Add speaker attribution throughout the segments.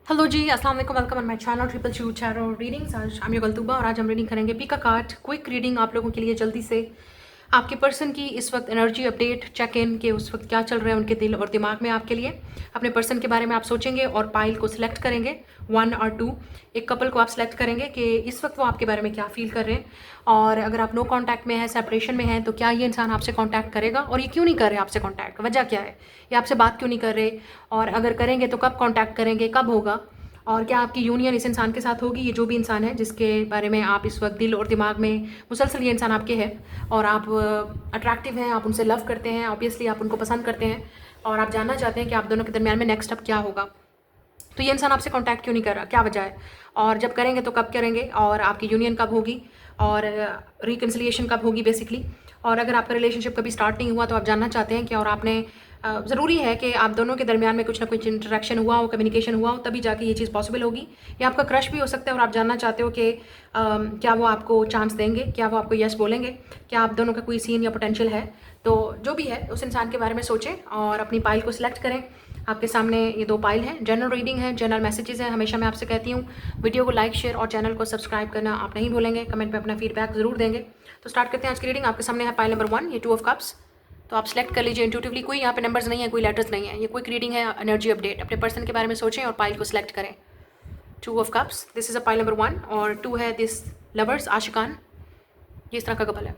Speaker 1: Hello जी, अस्सलाम वालेकुम। Welcome on my channel triple शू चैरो रीडिंग्स। आज हम गलतूबा और आज हम रीडिंग करेंगे pick a card, quick reading आप लोगों के लिए। जल्दी से आपके पर्सन की इस वक्त एनर्जी अपडेट, चेक इन के उस वक्त क्या चल रहा है उनके दिल और दिमाग में आपके लिए। अपने पर्सन के बारे में आप सोचेंगे और पाइल को सिलेक्ट करेंगे, 1 और 2। एक कपल को आप सिलेक्ट करेंगे कि इस वक्त वो आपके बारे में क्या फील कर रहे हैं, और अगर आप नो कॉन्टैक्ट में है, सेपरेशन में है, तो क्या ये इंसान आपसे कॉन्टैक्ट करेगा और ये क्यों नहीं कर रहे आपसे कॉन्टैक्ट, वजह क्या है, ये आपसे बात क्यों नहीं कर रहे, और अगर करेंगे तो कब कॉन्टैक्ट करेंगे, कब होगा, और क्या आपकी यूनियन इस इंसान के साथ होगी। ये जो भी इंसान है जिसके बारे में आप इस वक्त दिल और दिमाग में मुसलसल ये इंसान आपके है और आप अट्रैक्टिव हैं, आप उनसे लव करते हैं, ऑब्वियसली आप उनको पसंद करते हैं और आप जानना चाहते हैं कि आप दोनों के दरमियान में नेक्स्ट स्टेप क्या होगा। तो ये इंसान आपसे कांटेक्ट क्यों नहीं कर रहा, क्या वजह है, और जब करेंगे तो कब करेंगे, और आपकी यूनियन कब होगी, और रिकन्सिलिएशन कब होगी बेसिकली। और अगर आपका रिलेशनशिप कभी स्टार्ट नहीं हुआ तो आप जानना चाहते हैं कि, और आपने ज़रूरी है कि आप दोनों के दरमियान में कुछ ना कुछ इंटरेक्शन हुआ हो, कम्युनिकेशन हुआ हो, तभी जाके ये चीज़ पॉसिबल होगी। या आपका क्रश भी हो सकता है और आप जानना चाहते हो कि क्या वो आपको चांस देंगे, क्या वो आपको यस बोलेंगे, क्या आप दोनों का कोई सीन या पोटेंशियल है। तो जो भी है उस इंसान के बारे में सोचें और अपनी पाइल को सिलेक्ट करें। आपके सामने ये 2 पाइल हैं, जनरल रीडिंग है, जनरल मैसेजेस हैं। हमेशा मैं आपसे कहती हूँ वीडियो को लाइक, शेयर और चैनल को सब्सक्राइब करना आप नहीं भूलेंगे। कमेंट में अपना फीडबैक ज़रूर देंगे। तो स्टार्ट करते हैं आज की रीडिंग। आपके सामने है पाइल नंबर 1, ये 2 ऑफ कप्स। तो आप सेलेक्ट कर लीजिए इंट्यूटिवली। कोई यहाँ पे नंबर्स नहीं है, कोई लेटर्स नहीं है, ये क्विक रीडिंग है, एनर्जी अपडेट। अपने पर्सन के बारे में सोचें और पाइल को सिलेक्ट करें। 2 of cups, this is a pile number 1 और 2 है दिस लवर्स, आशिकान, ये इस तरह का कपल है।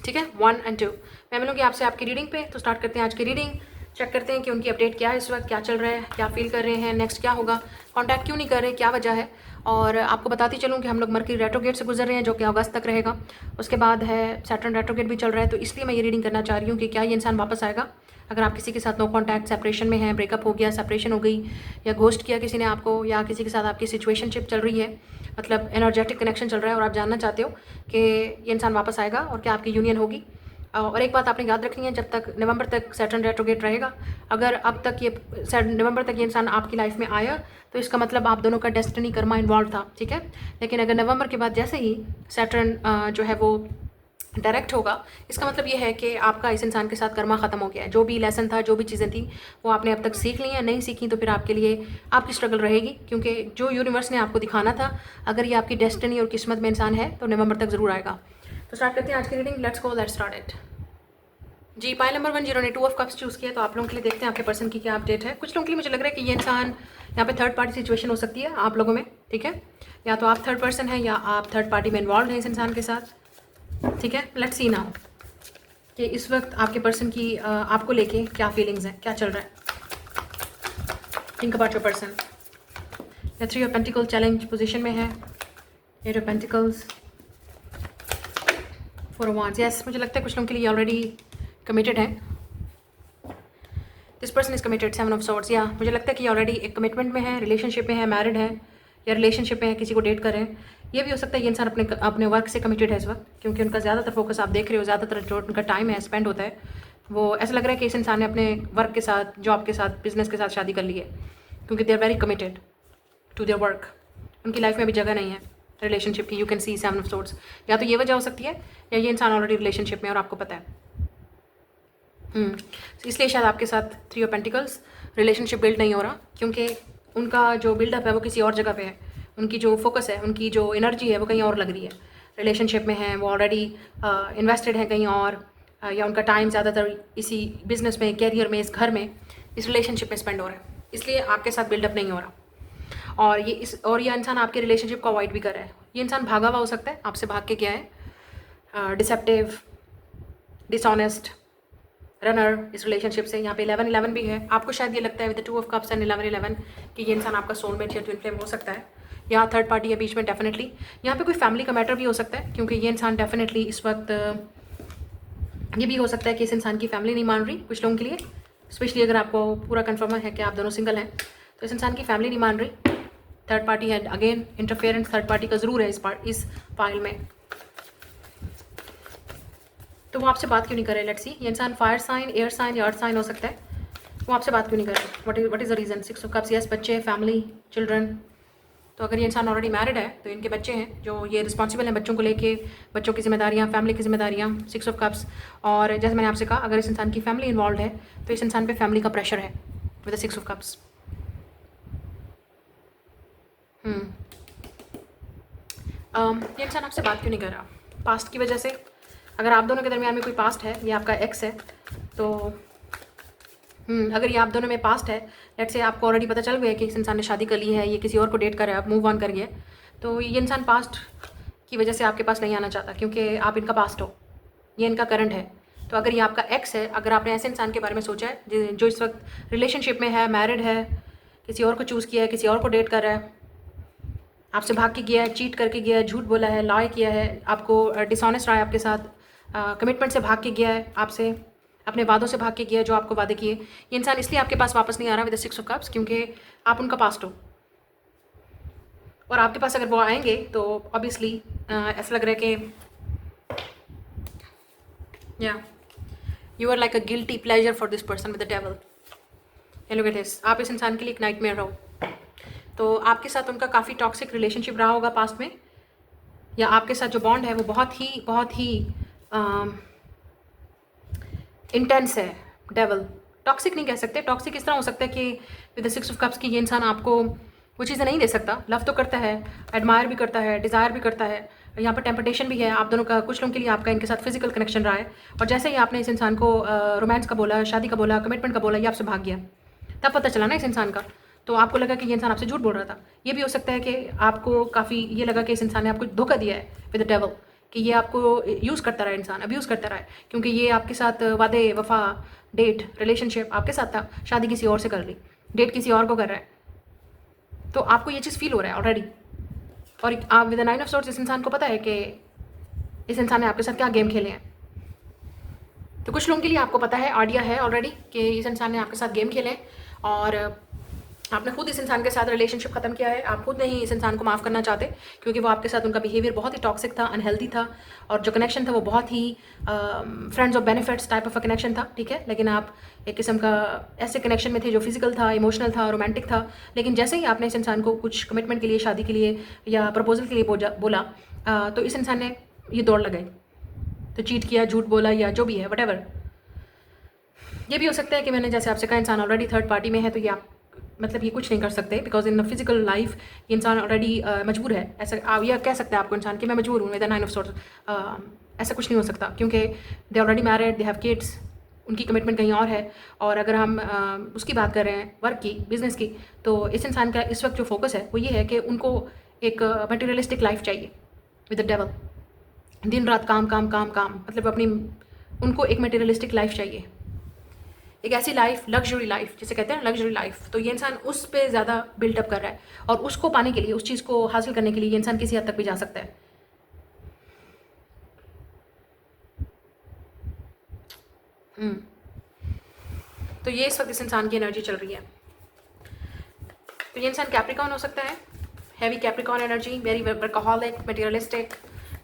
Speaker 1: ठीक है, 1 और 2। मैं मिलूंगी आपसे आपकी रीडिंग पे। तो स्टार्ट करते हैं आज की रीडिंग। चेक करते हैं कि उनकी अपडेट क्या है, इस वक्त क्या चल रहा है, क्या फील कर रहे हैं, नेक्स्ट क्या होगा, कॉन्टैक्ट क्यों नहीं कर रहे, क्या वजह है। और आपको बताती चलूँ कि हम लोग मरकरी रेट्रोगेट से गुजर रहे हैं जो कि अगस्त तक रहेगा। उसके बाद है सैटर्न रेट्रोगेट भी चल रहा है। तो इसलिए मैं ये रीडिंग करना चाह रही हूँ कि क्या ये इंसान वापस आएगा। अगर आप किसी के साथ नो कॉन्टैक्ट, सेपरेशन में है, ब्रेकअप हो गया, सेपरेशन हो गई, या घोस्ट किया किसी ने आपको, या किसी के साथ आपकी सिचुएशनशिप चल रही है, मतलब एनर्जेटिक कनेक्शन चल रहा है और आप जानना चाहते हो कि ये इंसान वापस आएगा और क्या आपकी यूनियन होगी। और एक बात आपने याद रखनी है, जब तक नवंबर तक सैटर्न रेट्रोगेट रहेगा, अगर अब तक ये नवंबर तक ये इंसान आपकी लाइफ में आया तो इसका मतलब आप दोनों का डेस्टिनी कर्मा इन्वॉल्व था। ठीक है, लेकिन अगर नवंबर के बाद जैसे ही सैटर्न जो है वो डायरेक्ट होगा, इसका मतलब ये है कि आपका इस इंसान के साथ कर्मा ख़त्म हो गया है। जो भी लेसन था, जो भी चीज़ें थी, वो आपने अब तक सीख ली हैं। नहीं सीखी तो फिर आपके लिए आपकी स्ट्रगल रहेगी, क्योंकि जो यूनिवर्स ने आपको दिखाना था, अगर ये आपकी डेस्टिनी और किस्मत में इंसान है तो नवंबर तक ज़रूर आएगा। तो स्टार्ट करते हैं आज की reading. Let's go, let's start it. जी, पाइल नंबर 1 जिन्होंने 2 ऑफ कप्स चूज़ किया, तो आप लोगों के लिए देखते हैं आपके पर्सन की क्या अपडेट है। कुछ लोगों के लिए मुझे लग रहा है कि ये इंसान यहाँ पे थर्ड पार्टी सिचुएशन हो सकती है आप लोगों में। ठीक है, या तो आप थर्ड पर्सन हैं या आप थर्ड पार्टी में इन्वॉल्व हैं इस इंसान के साथ। ठीक है, लेट्स सी नाउ कि इस वक्त आपके पर्सन की आपको लेके क्या फीलिंग्स हैं, क्या चल रहा है। Think about your person. या 3 ऑफ पेंटिकल्स चैलेंज पोजीशन में है, 8 of pentacles, 4 of wands. Yes, मुझे लगता है कुछ लोगों के लिए ऑलरेडी कमिटेड है। This person is committed, 7 of swords. या मुझे लगता है कि ऑलरेडी एक कमिटमेंट में है, रिलेशनशिप में है, मैरिड है, या रिलेशनशिप में है, किसी को डेट कर रहे हैं। ये भी हो सकता है ये इंसान अपने वर्क से कमिटेड है इस वक्त, क्योंकि उनका ज़्यादातर फोकस आप देख रहे हो, ज़्यादातर जो उनका टाइम है स्पेंड होता है, वो ऐसा लग रहा है कि इस इंसान ने अपने वर्क के साथ, जॉब के साथ, बिजनेस के साथ शादी कर ली है, क्योंकि they are very committed to their work. उनकी लाइफ में भी जगह नहीं है रिलेशनशिप की। You can see 7 of swords. या तो ये वजह हो सकती है, या ये इंसान ऑलरेडी रिलेशनशिप में और आपको पता है। इसलिए शायद आपके साथ 3 ऑफ पेंटिकल्स, रिलेशनशिप बिल्ड नहीं हो रहा, क्योंकि उनका जो बिल्डअप है वो किसी और जगह पे है। उनकी जो फोकस है, उनकी जो एनर्जी है वो कहीं और लग रही है। रिलेशनशिप में है, वो ऑलरेडी इन्वेस्टेड है कहीं और, या उनका टाइम ज़्यादातर इसी बिजनेस में, कैरियर में, इस घर में, इस रिलेशनशिप में स्पेंड हो रहा है। इसलिए आपके साथ बिल्डअप नहीं हो रहा। और ये इंसान आपके रिलेशनशिप को अवॉइड भी कर रहा है। ये इंसान भागा हुआ हो सकता है, आपसे भाग के गया है, डिसेप्टिव, डिसऑनेस्ट, रनर इस रिलेशनशिप से। यहाँ पे 11-11 भी है। आपको शायद ये लगता है विद 2 ऑफ कप्स एंड 11-11 कि ये इंसान आपका सोलमेट या ट्विन फ्लेम हो सकता है, या थर्ड पार्टी है बीच में डेफिनेटली। यहाँ पे कोई फैमिली का मैटर भी हो सकता है, क्योंकि ये इंसान डेफिनेटली इस वक्त, ये भी हो सकता है कि इस इंसान की फैमिली नहीं मान रही कुछ लोगों के लिए, स्पेशली अगर आपको पूरा कन्फर्म है कि आप दोनों सिंगल हैं, तो इस इंसान की फैमिली नहीं मान रही। थर्ड पार्टी है, अगेन इंटरफेरेंस थर्ड पार्टी का ज़रूर है इस फाइल में। तो वो आपसे बात क्यों नहीं कर रहे, लेट्स सी। ये इंसान फायर साइन, एयर साइन या अर्थ साइन हो सकता है। वो आपसे बात क्यों नहीं कर रहे, what is the reason. 6 of cups, yes, बच्चे, फैमिली, चिल्ड्रन। तो अगर ये इंसान ऑलरेडी मैरिड है तो इनके बच्चे हैं जो ये रिस्पॉन्सिबल हैं बच्चों को लेके, बच्चों की जिम्मेदारियाँ, फैमिली की जिम्मेदारियाँ, 6 ऑफ कप्स। और जैसे मैंने आपसे कहा, अगर इस इंसान की फैमिली इन्वॉल्व है तो इस इंसान पे फैमिली का प्रेशर है विद द 6 ऑफ कप्स। हम्म, ये इंसान आपसे बात क्यों नहीं कर रहा? पास्ट की वजह से। अगर आप दोनों के दरमियान में कोई पास्ट है, ये आपका एक्स है, तो अगर ये आप दोनों में पास्ट है, लेट्स से आपको ऑलरेडी पता चल गया है कि इस इंसान ने शादी कर ली है, ये किसी और को डेट कर रहा है, आप मूव ऑन कर गए, तो ये इंसान पास्ट की वजह से आपके पास नहीं आना चाहता, क्योंकि आप इनका पास्ट हो, ये इनका करंट है। तो अगर ये आपका एक्स है, अगर आपने ऐसे इंसान के बारे में सोचा है जो इस वक्त रिलेशनशिप में है, मैरिड है, किसी और को चूज़ किया है, किसी और को डेट कर रहा है, आपसे भाग के गया है, चीट करके गया है, झूठ बोला है, लाई किया है, आपको डिसऑनेस्ट रहा है आपके साथ, कमिटमेंट से भाग के गया है आपसे, अपने वादों से भाग के गया है जो आपको वादे किए, ये इंसान इसलिए आपके पास वापस नहीं आ रहा विद द 6 ऑफ कप्स, क्योंकि आप उनका पास्ट हो। और आपके पास अगर वो आएंगे तो ऑब्वियसली ऐसा लग रहा है कि या you are like a guilty pleasure for this person with the devil. Look at this, आप इस इंसान के लिए एक नाइटमेयर हो। तो आपके साथ उनका काफ़ी टॉक्सिक रिलेशनशिप रहा होगा पास्ट में, या आपके साथ जो बॉन्ड है वो बहुत ही इंटेंस है। डेवल टॉक्सिक नहीं कह सकते, टॉक्सिक इस तरह हो सकता है कि विद द 6 ऑफ कप्स की ये इंसान आपको वो चीज़ें नहीं दे सकता। लव तो करता है, एडमायर भी करता है, डिज़ायर भी करता है, यहाँ पर टेम्पटेशन भी है आप दोनों का। कुछ लोगों के लिए आपका इनके साथ फिजिकल कनेक्शन रहा है, और जैसे ही आपने इस इंसान को रोमांस का बोला, शादी का बोला, कमिटमेंट का बोला, ये आपसे भाग गया। तब पता चला ना इस इंसान का, तो आपको लगा कि ये इंसान आपसे झूठ बोल रहा था। ये भी हो सकता है कि आपको काफ़ी ये लगा कि इस इंसान ने आपको धोखा दिया है विद द डेविल, कि ये आपको यूज़ करता रहा, इंसान अब्यूज़ करता रहा है, क्योंकि ये आपके साथ वादे वफा डेट रिलेशनशिप आपके साथ था, शादी किसी और से कर ली, डेट किसी और को कर रहा है। तो आपको ये चीज़ फील हो रहा है ऑलरेडी। और आप विद द 9 ऑफ सोर्ट्स इस इंसान को पता है कि इस इंसान ने आपके साथ क्या गेम खेले हैं। तो कुछ लोगों के लिए आपको पता है, आइडिया है ऑलरेडी कि इस इंसान ने आपके साथ गेम खेले हैं, और आपने खुद इस इंसान के साथ रिलेशनशिप ख़त्म किया है। आप खुद नहीं इस इंसान को माफ़ करना चाहते, क्योंकि वो आपके साथ उनका बिहेवियर बहुत ही टॉक्सिक था, अनहेल्दी था, और जो कनेक्शन था वो बहुत ही friends of benefits type of connection था, ठीक है। लेकिन आप एक किस्म का ऐसे कनेक्शन में थे जो फिजिकल था, इमोशनल था, रोमांटिक था। लेकिन जैसे ही आपने इस इंसान को कुछ कमिटमेंट के लिए, शादी के लिए या प्रपोजल के लिए बोला, तो इस इंसान ने ये दौड़ लगाई, तो चीट किया, झूठ बोला, या जो भी है वटेवर। ये भी हो सकता है कि मैंने जैसे आपसे कहा, इंसान ऑलरेडी थर्ड पार्टी में है, तो ये आप मतलब ये कुछ नहीं कर सकते, बिकॉज इन फिजिकल लाइफ ये इंसान ऑलरेडी मजबूर है। ऐसा आप यह कह सकते हैं आपको इंसान कि मैं मजबूर हूँ विद द 9 ऑफ सोर्ट्स। ऐसा कुछ नहीं हो सकता, क्योंकि they already married, they have kids, उनकी कमिटमेंट कहीं और है। और अगर हम उसकी बात कर रहे हैं, वर्क की, बिजनेस की, तो इस इंसान का इस वक्त जो फोकस है वो ये है कि उनको एक मटेरियलिस्टिक लाइफ चाहिए विद द डेविल। दिन रात काम काम काम काम, मतलब अपनी उनको एक मटेरियलिस्टिक लाइफ चाहिए, एक ऐसी लाइफ, लग्जरी लाइफ जिसे कहते हैं लग्जरी लाइफ। तो ये इंसान उस पर ज़्यादा बिल्डअप कर रहा है, और उसको पाने के लिए, उस चीज़ को हासिल करने के लिए ये इंसान किसी हद तक भी जा सकता है। तो ये इस वक्त इस इंसान की एनर्जी चल रही है। तो ये इंसान कैप्रिकॉर्न हो सकता है, heavy Capricorn energy, very workaholic, materialistic,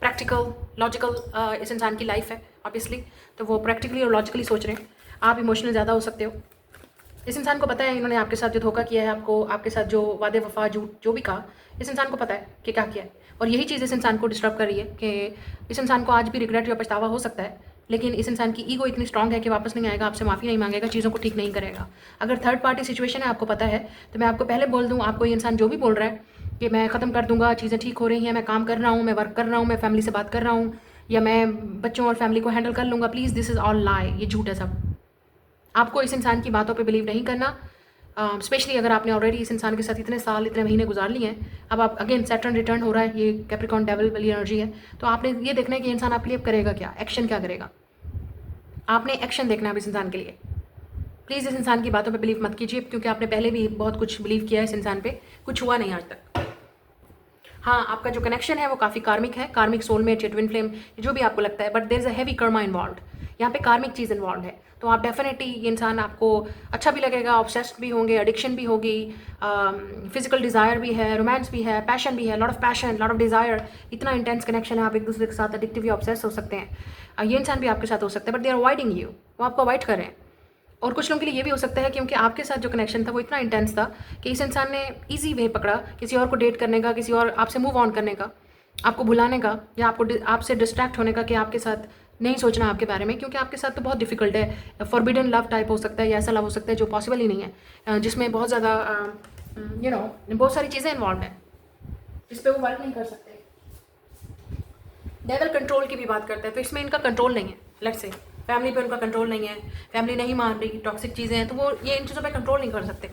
Speaker 1: practical, logical इस इंसान की लाइफ है ऑब्वियसली। तो वो प्रैक्टिकली और लॉजिकली सोच रहे हैं। आप इमोशनल ज़्यादा हो सकते हो। इस इंसान को पता है इन्होंने आपके साथ जो धोखा किया है, आपको आपके साथ जो वादे वफा झूठ जो भी कहा, इस इंसान को पता है कि क्या किया है। और यही चीज़ इस इंसान को डिस्टर्ब कर रही है कि इस इंसान को आज भी रिग्रेट या पछतावा हो सकता है, लेकिन इस इंसान की ईगो इतनी स्ट्रांग है कि वापस नहीं आएगा, आपसे माफ़ी नहीं मांगेगा, चीज़ों को ठीक नहीं करेगा। अगर थर्ड पार्टी सिचुएशन है, आपको पता है, तो मैं आपको पहले बोल दूँ, आपको ये इंसान जो भी बोल रहा है कि मैं ख़त्म कर दूंगा, चीज़ें ठीक हो रही हैं, मैं काम कर रहा हूँ, मैं वर्क कर रहा हूँ, मैं फैमिली से बात कर रहा हूँ, या मैं बच्चों और फैमिली को हैंडल कर लूँगा, please this is all lie, ये झूठ है सब। आपको इस इंसान की बातों पे बिलीव नहीं करना, स्पेशली अगर आपने ऑलरेडी इस इंसान के साथ इतने साल, इतने महीने गुजार लिए हैं। अब आप अगेन सैटर्न रिटर्न हो रहा है, ये कैप्रिकॉर्न डेविल वाली एनर्जी है। तो आपने ये देखना है कि इंसान आपके लिए करेगा क्या, एक्शन क्या करेगा। आपने एक्शन देखना है इस इंसान के लिए। प्लीज़ इस इंसान की बातों पे बिलीव मत कीजिए, क्योंकि आपने पहले भी बहुत कुछ बिलीव किया है इस इंसान पे, कुछ हुआ नहीं आज तक। हाँ, आपका जो कनेक्शन है वो काफ़ी कार्मिक है, कार्मिक सोलमेट या ट्विन फ्लेम, जो भी आपको लगता है, but there is a heavy karma involve. यहाँ पे कार्मिक चीज़ इन्वॉल्व है। तो आप डेफिनेटली ये इंसान आपको अच्छा भी लगेगा, ऑब्सेस्ड भी होंगे, एडिक्शन भी होगी, फिजिकल डिज़ायर भी है, रोमांस भी है, पैशन भी है, lot of passion, lot of desire, इतना इंटेंस कनेक्शन है, आप एक दूसरे के साथ एडिक्टिव या ऑब्सेस हो सकते हैं। ये इंसान भी आपके साथ हो सकता है, but they are avoiding you, वो आपको अवॉइड कर रहे हैं। और कुछ लोगों के लिए ये भी हो सकता है क्योंकि आपके साथ जो कनेक्शन था वो इतना इंटेंस था कि इस इंसान ने ईजी वे पकड़ा किसी और को डेट करने का, किसी और आपसे मूव ऑन करने का, आपको भुलाने का, या आपसे डिस्ट्रैक्ट होने का, कि आपके साथ नहीं सोचना आपके बारे में, क्योंकि आपके साथ तो बहुत डिफिकल्ट है। फॉरबिडन लव टाइप हो सकता है, या ऐसा लव हो सकता है जो पॉसिबल ही नहीं है, जिसमें बहुत ज़्यादा बहुत सारी चीज़ें इन्वॉल्व हैं। जिस पे वो वर्क नहीं कर सकते। डेविल कंट्रोल की भी बात करते हैं, तो इसमें इनका कंट्रोल नहीं है। लेट्स से फैमिली पे उनका कंट्रोल नहीं है, फैमिली नहीं मान रही, टॉक्सिक चीज़ें हैं, तो वो ये इन चीज़ों पे कंट्रोल नहीं कर सकते।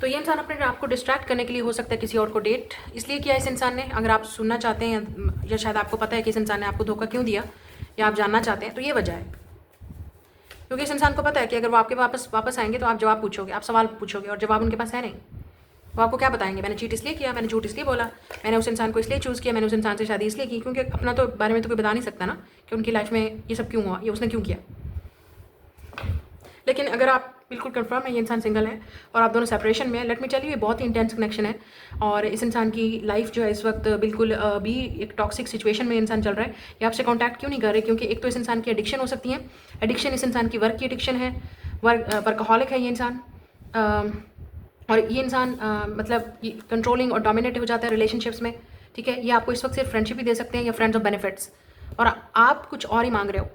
Speaker 1: तो ये इंसान अपने आप को डिस्ट्रैक्ट करने के लिए हो सकता है किसी और को डेट इसलिए किया इस इंसान ने। अगर आप सुनना चाहते हैं या शायद आपको पता है कि इस इंसान ने आपको धोखा क्यों दिया या आप जानना चाहते हैं, तो ये वजह है। क्योंकि इस इंसान को पता है कि अगर वो आपके वापस आएंगे तो आप जवाब पूछोगे, आप सवाल पूछोगे, और जवाब उनके पास है नहीं। वो आपको क्या बताएंगे, मैंने चीट इसलिए किया, मैंने झूठ इसलिए बोला, मैंने उस इंसान को इसलिए चूज़ किया, मैंने उस इंसान से शादी इसलिए की, क्योंकि अपना तो बारे में तो कोई बता नहीं सकता ना कि उनकी लाइफ में ये सब क्यों हुआ, ये उसने क्यों किया। लेकिन अगर आप बिल्कुल कंफर्म है ये इंसान सिंगल है और आप दोनों सेपरेशन में है, लेट मी टेल यू, ये बहुत ही इंटेंस कनेक्शन है। और इस इंसान की लाइफ जो है इस वक्त बिल्कुल भी एक टॉक्सिक सिचुएशन में इंसान चल रहा है। ये आपसे कांटेक्ट क्यों नहीं कर रहे, क्योंकि एक तो इस इंसान की एडिक्शन हो सकती है। एडिक्शन इस इंसान की वर्क की एडिक्शन है, वर्कहॉलिक है ये इंसान। और ये इंसान मतलब कंट्रोलिंग और डोमिनेटिव हो जाता है रिलेशनशिप्स में, ठीक है। ये आपको इस वक्त सिर्फ फ्रेंडशिप ही दे सकते हैं या फ्रेंड्स ऑफ बेनिफिट्स, और आप कुछ और ही मांग रहे हो।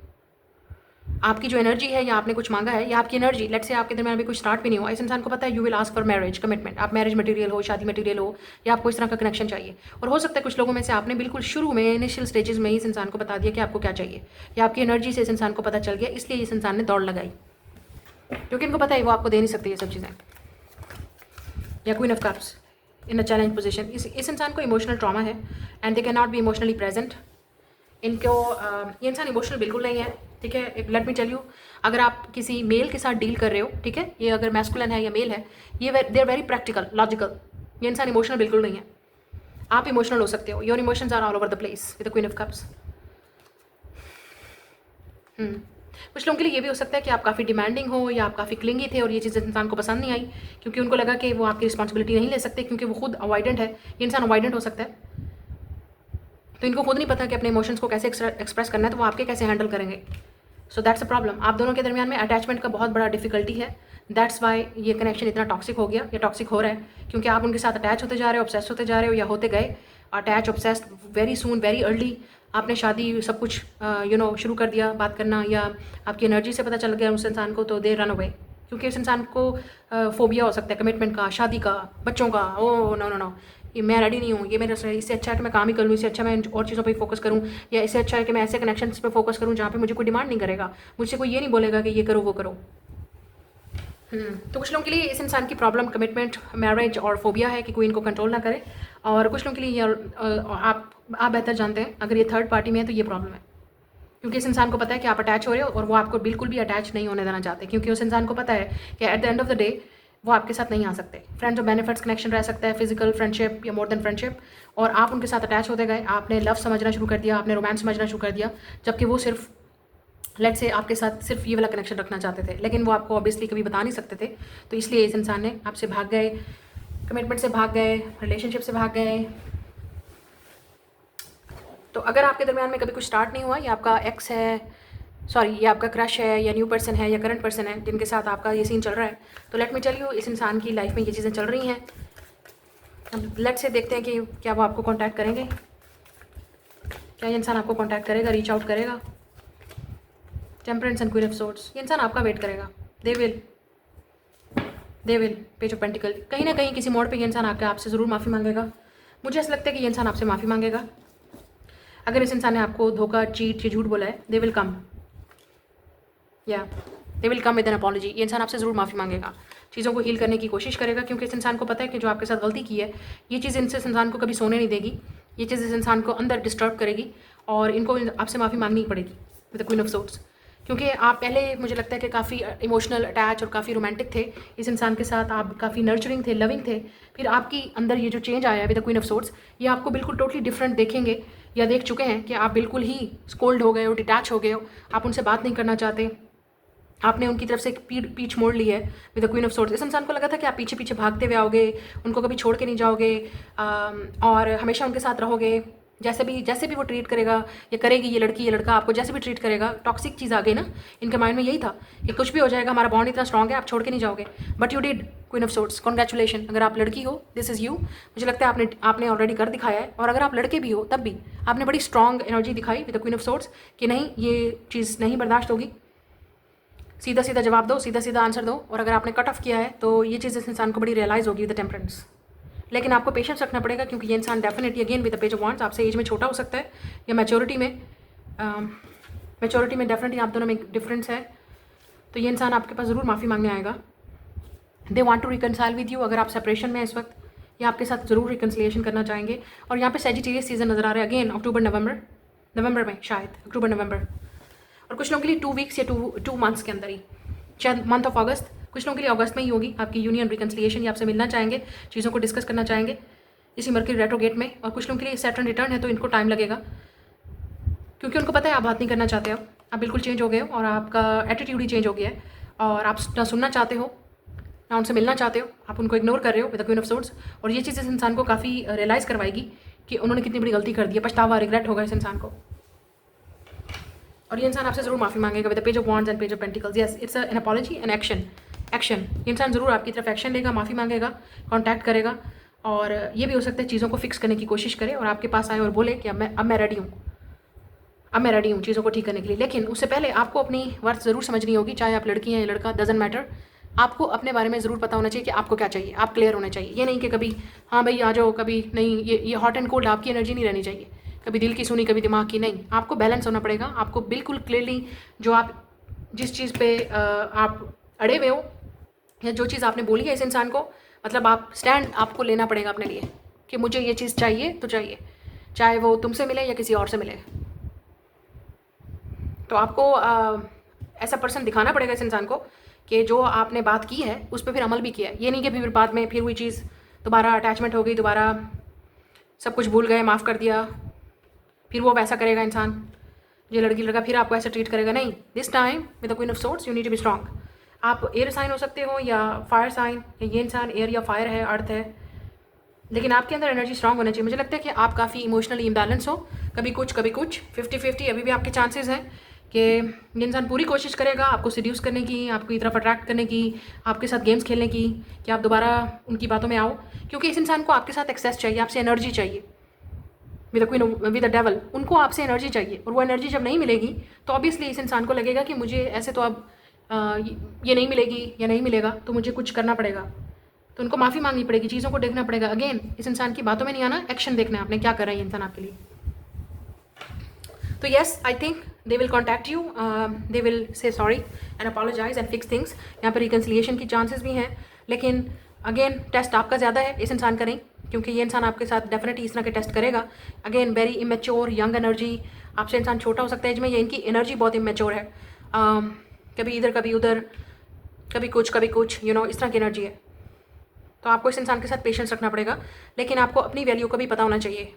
Speaker 1: आपकी जो एनर्जी है या आपने कुछ मांगा है या आपकी एनर्जी, लेट्स से आपके दरमियान अभी कुछ स्टार्ट भी नहीं हुआ, इस इंसान को पता है you will ask for marriage commitment, आप मैरिज मटेरियल हो, शादी मटेरियल हो, या आपको इस तरह का कनेक्शन चाहिए। और हो सकता है कुछ लोगों में से आपने बिल्कुल शुरू में इनिशियल स्टेजेस में ही इस इंसान को बता दिया कि आपको क्या चाहिए, या आपकी एनर्जी से इस इंसान को पता चल गया, इसलिए इस इंसान ने दौड़ लगाई, क्योंकि इनको पता है वो आपको दे नहीं सकते ये सब चीज़ें। या queen of cups in a challenge position, इस इंसान को इमोशनल ट्रॉमा है and they can not be emotionally present. इनको ये इंसान इमोशनल बिल्कुल नहीं है, ठीक है। लेट मी टेल यू, अगर आप किसी मेल के साथ डील कर रहे हो, ठीक है, ये अगर मैस्कुलिन है या मेल है, ये they are very practical, logical. ये इंसान इमोशनल बिल्कुल नहीं है। आप इमोशनल हो सकते हो, your emotions are all over the place with the queen of cups. कुछ लोगों के लिए ये भी हो सकता है कि आप काफ़ी डिमांडिंग हो या आप काफ़ी क्लिंगी थे और ये चीज़ इंसान को पसंद नहीं आई, क्योंकि उनको लगा कि वो आपकी रिस्पॉन्सिबिलिटी नहीं ले सकते, क्योंकि वो खुद अवॉइडेंट है। ये इंसान अवॉइडेंट हो सकता है, तो इनको खुद नहीं पता कि अपने इमोशंस को कैसे एक्सप्रेस करना है, तो वो आपके कैसे हैंडल करेंगे। So that's a problem. आप दोनों के दरमियान में अटैचमेंट का बहुत बड़ा डिफिकल्टी है। दैट्स वाई ये कनेक्शन इतना टॉक्सिक हो गया या टॉक्सिक हो रहा है, क्योंकि आप उनके साथ अटैच होते जा रहे हो, ऑब्सेस्ड होते जा रहे हो, या होते गए attach obsessed very soon, very early. आपने शादी सब कुछ शुरू कर दिया, बात करना, या आपकी एनर्जी से पता चल गया उस इंसान को, तो दे रन अवे, क्योंकि उस इंसान को फोबिया हो सकता है कमिटमेंट का, शादी का, बच्चों का। ओ नो नो नो, ये मैं रेडी नहीं हूँ, ये मेरे इससे अच्छा है कि मैं काम ही कर लूँ, इससे अच्छा मैं और चीज़ों पे फोकस करूँ, या इससे अच्छा है कि मैं ऐसे कनेक्शंस पे फोकस करूँ जहाँ पे मुझे कोई डिमांड नहीं करेगा, मुझसे कोई ये नहीं बोलेगा कि ये करो वो करो। तो कुछ लोगों के लिए इस इंसान की प्रॉब्लम कमिटमेंट, मैरिज और फोबिया है कि कोई इनको कंट्रोल ना करे। और कुछ लोगों के लिए आप बेहतर जानते हैं, अगर ये थर्ड पार्टी में है तो ये प्रॉब्लम है, क्योंकि इस इंसान को पता है कि आप अटैच हो रहे हो और वो आपको बिल्कुल भी अटैच नहीं होने देना चाहते, क्योंकि उस इंसान को पता है कि at the end of the day वो आपके साथ नहीं आ सकते। फ्रेंड्स और बेनिफिट्स कनेक्शन रह सकता है, फिजिकल फ्रेंडशिप या मोर देन फ्रेंडशिप, और आप उनके साथ अटैच होते गए, आपने लव समझना शुरू कर दिया, आपने रोमांस समझना शुरू कर दिया, जबकि वो सिर्फ लेट से आपके साथ सिर्फ ये वाला कनेक्शन रखना चाहते थे, लेकिन वो आपको ऑब्वियसली कभी बता नहीं सकते थे। तो इसलिए इस इंसान ने आपसे भाग गए, कमिटमेंट से भाग गए, रिलेशनशिप से भाग गए। तो अगर आपके दरमियान में कभी कुछ स्टार्ट नहीं हुआ, या आपका एक्स है, सॉरी, ये आपका क्रश है या न्यू पर्सन है या करंट पर्सन है जिनके साथ आपका ये सीन चल रहा है, तो लेट मी टेल यू, इस इंसान की लाइफ में ये चीज़ें चल रही हैं। अब लेट से देखते हैं कि क्या वो आपको कांटेक्ट करेंगे, क्या ये इंसान आपको कांटेक्ट करेगा, रीच आउट करेगा। Temperance and queen of swords, ये इंसान आपका वेट करेगा। They will page of pentacle, कहीं ना कहीं किसी मोड़ पे ये इंसान आकर आपसे ज़रूर माफ़ी मांगेगा। मुझे ऐसा लगता है कि ये इंसान आपसे माफ़ी मांगेगा। अगर इस इंसान ने आपको धोखा, चीट या झूठ बोला है, they will come with N apology. ये इंसान आपसे ज़रूर माफ़ी मांगेगा, चीज़ों को हील करने की कोशिश करेगा, क्योंकि इस इंसान को पता है कि जो आपके साथ गलती की है, ये चीज़ इस इंसान को कभी सोने नहीं देगी, ये चीज़ इस इंसान को अंदर डिस्टर्ब करेगी, और इनको आपसे माफ़ी मांगनी पड़ेगी with the queen of swords. क्योंकि आप पहले, मुझे लगता है कि काफ़ी इमोशनल अटैच और काफ़ी रोमांटिक थे इस इंसान के साथ, आप काफ़ी नर्चरिंग थे, लविंग थे। फिर आपकी अंदर ये जो चेंज आया है with the queen of swords, ये आपको बिल्कुल टोटली डिफरेंट देखेंगे या देख चुके हैं कि आप बिल्कुल ही स्कोल्ड हो गए हो, डिटैच हो गए हो, आप उनसे बात नहीं करना चाहते, आपने उनकी तरफ से पीछ मोड़ ली है with the queen of swords. इस इंसान को लगा था कि आप पीछे पीछे भागते हुए आओगे, उनको कभी छोड़ के नहीं जाओगे, और हमेशा उनके साथ रहोगे, जैसे भी वो ट्रीट करेगा या करेगी, ये लड़की ये लड़का आपको जैसे भी ट्रीट करेगा। टॉक्सिक चीज़ आ गई ना इनके माइंड में, यही था कि कुछ भी हो जाएगा, हमारा बॉन्ड इतना स्ट्रॉन्ग है, आप छोड़ के नहीं जाओगे। But you did, queen of swords, congratulation. अगर आप लड़की हो, दिस इज़ यू, मुझे लगता है आपने ऑलरेडी कर दिखाया है। और अगर आप लड़के भी हो, तब भी आपने बड़ी स्ट्रॉन्ग एनर्जी दिखाई with the queen of swords कि नहीं, ये चीज़ नहीं बर्दाश्त होगी। सीधा सीधा जवाब दो, सीधा सीधा आंसर दो। और अगर आपने कट ऑफ किया है, तो ये चीज़ इस इंसान को बड़ी रियलाइज़ होगी विद द टेम्परेंस। लेकिन आपको पेशेंस रखना पड़ेगा, क्योंकि ये इंसान definitely again with the page of wands आपसे एज में छोटा हो सकता है या मैच्योरिटी में डेफिनेटली आप दोनों में एक डिफरेंस है। तो ये इंसान आपके पास ज़रूर माफ़ी मांगने आएगा। They want to reconcile with you. अगर आप सेपरेशन में इस वक्त, या आपके साथ ज़रूर रिकन्सिलिएशन करना चाहेंगे। और यहाँ पे सैजिटेरियस सीजन नज़र आ रहा है अगेन, अक्टूबर नवंबर में, शायद अक्टूबर नवंबर, और कुछ लोगों के लिए 2 वीक्स या 2 मंथ्स के अंदर ही, शायद मंथ ऑफ अगस्त, कुछ लोगों के लिए अगस्त में ही होगी आपकी यूनियन रिकन्सिलिएशन, या आपसे मिलना चाहेंगे, चीज़ों को डिस्कस करना चाहेंगे इसी मरकरी रेट्रोगेट में। और कुछ लोगों के लिए सैटर्न रिटर्न है, तो इनको टाइम लगेगा, क्योंकि उनको पता है आप बात नहीं करना चाहते हो, आप बिल्कुल चेंज हो गए हो और आपका एटीट्यूड ही चेंज हो गया है, और आप ना सुनना चाहते हो ना उनसे मिलना चाहते हो, आप उनको इग्नोर कर रहे हो with the queen of swords. और ये चीज़ इस इंसान को काफ़ी रियलाइज़ करवाएगी कि उन्होंने कितनी बड़ी गलती कर दी है, पछतावा, रिग्रेट होगा इस इंसान को। और ये इंसान आपसे ज़रूर माफ़ी मांगेगा with the page of wands and page of pentacles. Yes, it's an apology and action. ये इंसान ज़रूर आपकी तरफ एक्शन लेगा, माफ़ी मांगेगा, कॉन्टैक्ट करेगा, और ये भी हो सकता है चीज़ों को फिक्स करने की कोशिश करे और आपके पास आए और बोले कि अब मैं रेडी हूँ, अब मैं रेडी हूँ चीज़ों को ठीक करने के लिए। लेकिन उससे पहले आपको अपनी वर्थ ज़रूर समझनी होगी, चाहे आप लड़की हैं या लड़का, डजंट मैटर। आपको अपने बारे में ज़रूर पता होना चाहिए कि आपको क्या चाहिए, आप क्लियर होने चाहिए। ये नहीं कि कभी हाँ भाई आ जाओ, कभी नहीं, ये हॉट एंड कोल्ड आपकी एनर्जी नहीं रहनी चाहिए, कभी दिल की सुनी कभी दिमाग की नहीं। आपको बैलेंस होना पड़ेगा। आपको बिल्कुल क्लियरली जो आप जिस चीज़ पे आप अड़े हुए हो, या जो चीज़ आपने बोली है इस इंसान को, मतलब आप स्टैंड आपको लेना पड़ेगा अपने लिए कि मुझे ये चीज़ चाहिए तो चाहिए, चाहे वो तुमसे मिले या किसी और से मिले। तो आपको ऐसा पर्सन दिखाना पड़ेगा इस इंसान को कि जो आपने बात की है उस पर फिर अमल भी किया है। ये नहीं कि फिर बाद में फिर वही चीज़ दोबारा अटैचमेंट हो गई, दोबारा सब कुछ भूल गए, माफ़ कर दिया, फिर वो वैसा करेगा इंसान, ये लड़की लड़का फिर आपको ऐसा ट्रीट करेगा। नहीं, this time with the queen of swords you need to be strong. आप एयर साइन हो सकते हो या फायर साइन, ये इंसान एयर या फायर है, अर्थ है, लेकिन आपके अंदर एनर्जी स्ट्रांग होना चाहिए। मुझे लगता है कि आप काफ़ी इमोशनली इम्बैलेंस हो, कभी कुछ 50-50 अभी भी आपके चांसेस हैं कि ये इंसान पूरी कोशिश करेगा आपको सिड्यूस करने की, आपकी तरफ अट्रैक्ट करने की, आपके साथ गेम्स खेलने की, कि आप दोबारा उनकी बातों में आओ, क्योंकि इस इंसान को आपके साथ एक्सेस चाहिए, आपसे एनर्जी चाहिए। With the queen, with the devil, उनको आपसे एनर्जी चाहिए, और वो एनर्जी जब नहीं मिलेगी तो ऑब्वियसली इस इंसान को लगेगा कि मुझे ऐसे तो अब ये नहीं मिलेगी या नहीं मिलेगा, तो मुझे कुछ करना पड़ेगा, तो उनको माफ़ी मांगनी पड़ेगी, चीज़ों को देखना पड़ेगा। अगेन इस इंसान की बातों में नहीं आना, एक्शन देखना है आपने क्या कर रहा है ये इंसान आपके लिए। तो yes, I think they will contact you, they will say sorry and apologise and fix things. यहाँ पर रिकन्सिलिएशन की चांसेस भी हैं, लेकिन अगेन टेस्ट आपका ज़्यादा है, इस इंसान का नहीं, क्योंकि ये इंसान आपके साथ डेफिनेटली इस तरह के टेस्ट करेगा। Again very immature young energy, आपसे इंसान छोटा हो सकता है एज में, ये इनकी एनर्जी बहुत इमेच्योर है, कभी इधर कभी उधर, कभी कुछ इस तरह की एनर्जी है। तो आपको इस इंसान के साथ पेशेंस रखना पड़ेगा, लेकिन आपको अपनी वैल्यू का भी पता होना चाहिए।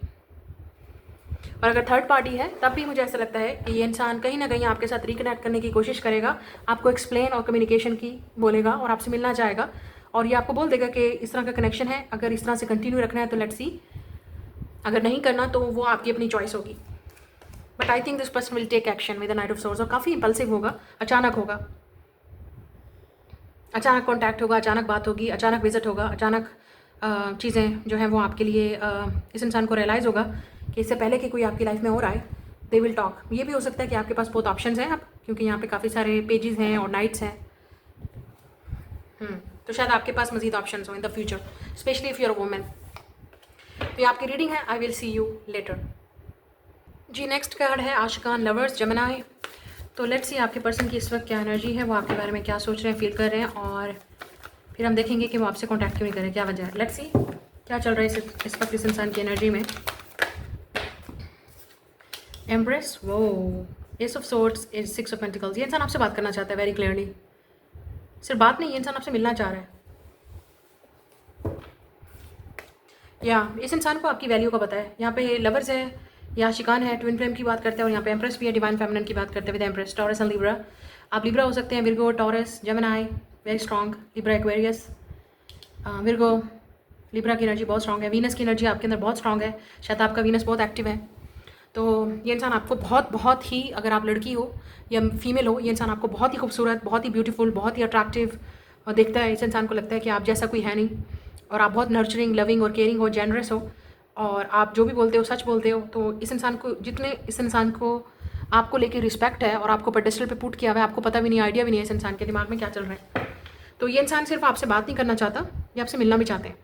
Speaker 1: और अगर थर्ड पार्टी है तब भी मुझे ऐसा लगता है कि ये इंसान कहीं ना कहीं आपके साथ रिकनेक्ट करने की कोशिश करेगा, आपको एक्सप्लेन और कम्युनिकेशन की बोलेगा और आपसे मिलना चाहेगा, और ये आपको बोल देगा कि इस तरह का कनेक्शन है, अगर इस तरह से कंटिन्यू रखना है तो लेट्स सी, अगर नहीं करना तो वो आपकी अपनी चॉइस होगी। But I think this person will take action with the knight of swords, और काफ़ी इम्पल्सिव होगा, अचानक होगा, अचानक कॉन्टैक्ट होगा, अचानक बात होगी, अचानक विजिट होगा, अचानक चीज़ें जो हैं वो आपके लिए इस इंसान को रियलाइज़ होगा कि इससे पहले कि कोई आपकी लाइफ में हो रहा है, दे विल टॉक। ये भी हो सकता है कि आपके पास बहुत ऑप्शंस हैं, आप क्योंकि यहाँ पे काफ़ी सारे पेजेस हैं और नाइट्स हैं, तो शायद आपके पास मज़ीद ऑप्शंस हो in the future, specially if you are a women. तो ये आपकी रीडिंग है, I will see you later. जी, नेक्स्ट कार्ड है आशिकान लवर्स जेमिनी। तो लेट्स सी आपके पर्सन की इस वक्त क्या एनर्जी है, वो आपके बारे में क्या सोच रहे हैं, फील कर रहे हैं, और फिर हम देखेंगे कि वो आपसे कॉन्टैक्ट क्यों नहीं करें, क्या वजह है। लेट्स सी क्या चल रहा है इस वक्त इस इंसान की एनर्जी में। एम्प्रेस, वो S of swords, is 6 of pentacles. ये इंसान आपसे बात करना चाहता है वेरी क्लियरली, सिर्फ बात नहीं, ये इंसान आपसे मिलना चाह रहा है, या इस इंसान को आपकी वैल्यू का पता है। यहाँ पे लवर्स है या शिकान है, ट्विन फ्लेम की बात करते हैं, और यहाँ पे एम्प्रेस भी है, डिवाइन फेमिनिन की बात करते हैं with empress, taurus and Libra. आप लिब्रा हो सकते हैं, Virgo, taurus, Gemini very strong, Libra Aquarius, Virgo, Libra की एनर्जी बहुत स्ट्रॉन्ग है, वीनस की एनर्जी आपके अंदर बहुत स्ट्रॉन्ग है, शायद आपका वीनस बहुत एक्टिव है। तो ये इंसान आपको बहुत ही, अगर आप लड़की हो या फीमेल हो, ये इंसान आपको बहुत ही खूबसूरत, बहुत ही ब्यूटीफुल, बहुत ही अट्रैक्टिव देखता है। इस इंसान को लगता है कि आप जैसा कोई है नहीं, और आप बहुत नर्चरिंग, लविंग और केयरिंग हो, जेनरस हो, और आप जो भी बोलते हो सच बोलते हो। तो इस इंसान को, जितने इस इंसान को आपको लेके रिस्पेक्ट है और आपको पेडेस्टल पे पुट किया हुआ है, आपको पता भी नहीं, आइडिया भी नहीं है इस इंसान के दिमाग में क्या चल रहा है। तो ये इंसान सिर्फ आपसे बात नहीं करना चाहता, ये आपसे मिलना भी चाहते हैं।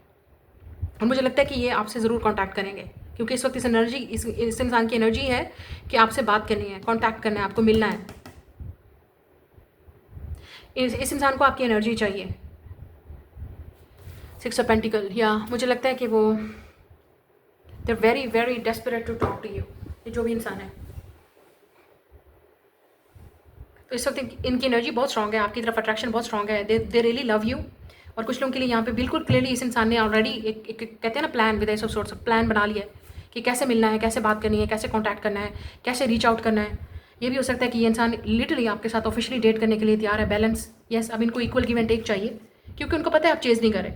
Speaker 1: और मुझे लगता है कि ये आपसे ज़रूर कांटेक्ट करेंगे, क्योंकि इस वक्त इस एनर्जी, इस इंसान की एनर्जी है कि आपसे बात करनी है, कांटेक्ट करना है, आपको मिलना है। इस इंसान को आपकी एनर्जी चाहिए। 6 ऑफ पेंटिकल, या मुझे लगता है कि वो they are very very desperate to talk to you, ये जो भी इंसान है। तो इस वक्त इनकी एनर्जी बहुत स्ट्रांग है, आपकी तरफ अट्रैक्शन बहुत स्ट्रांग है, दे रियली लव यू। और कुछ लोगों के लिए यहाँ पे बिल्कुल क्लियरली इस इंसान ने ऑलरेडी एक कहते हैं ना प्लान, विद सब सोर्स ऑफ प्लान बना लिया है कि कैसे मिलना है, कैसे बात करनी है, कैसे कॉन्टैक्ट करना है, कैसे रीच आउट करना है। ये भी हो सकता है कि ये इंसान लिटरली आपके साथ ऑफिशियली डेट करने के लिए तैयार है। बैलेंस, यस, अब इनको इक्वल गिव एंड टेक चाहिए, क्योंकि उनको पता है आप चेज नहीं करें।